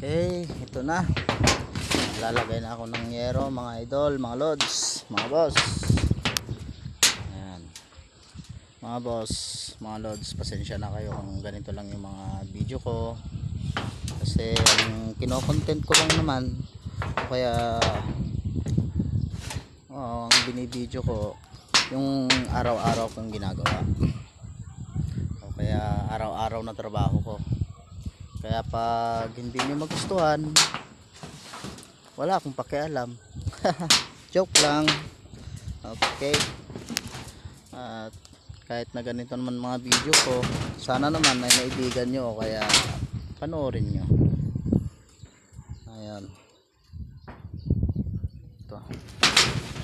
Okay, ito na. Lalagay na ako ng yero, mga idol, mga lods, mga boss. Ayan. Mga boss, mga lods, pasensya na kayo kung ganito lang yung mga video ko. Kasi ang kino-content ko lang naman, kaya ang binibideo ko yung araw-araw kong ginagawa. O kaya araw-araw na trabaho ko. Kaya pag hindi nyo magustuhan, wala akong pakialam. Joke lang. Okay. At kahit na ganito naman mga video ko, sana naman ay naibigan nyo, kaya panoorin nyo. Ayan. Ito.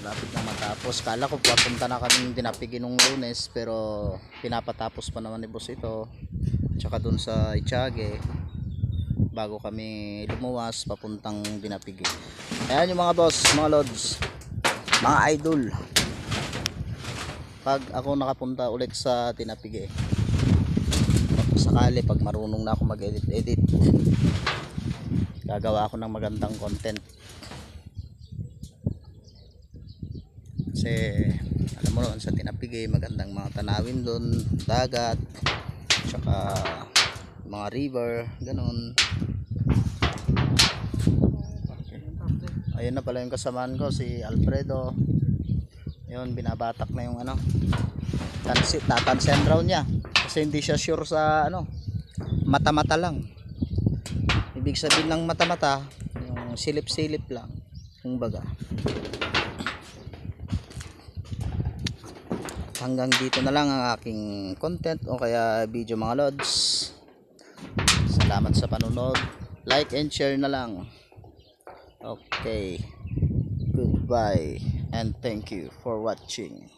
Malapit na matapos. Kala ko papunta na kami dinapigin nung Lunes, pero pinapatapos pa naman ni boss ito. Tsaka dun sa Itiage, bago kami lumuwas papuntang Dinapigi. Ayan yung mga boss, mga lods, mga idol. Pag ako nakapunta ulit sa Dinapigi, sakali pag marunong na ako mag-edit, gagawa ako ng magandang content. Kasi alam mo naman sa Dinapigi, magandang mga tanawin doon, dagat, tsaka mga river, ganun. Ayun na pala yung kasamaan ko, si Alfredo. Yun, binabatak na yung tatansen raw niya. Kasi hindi siya sure sa mata-mata lang. Ibig sabihin ng mata-mata, yung silip-silip lang, kumbaga. Hanggang dito na lang ang aking content o kaya video, mga lods. Salamat sa panonood. Like and share na lang. Okay. Goodbye and thank you for watching.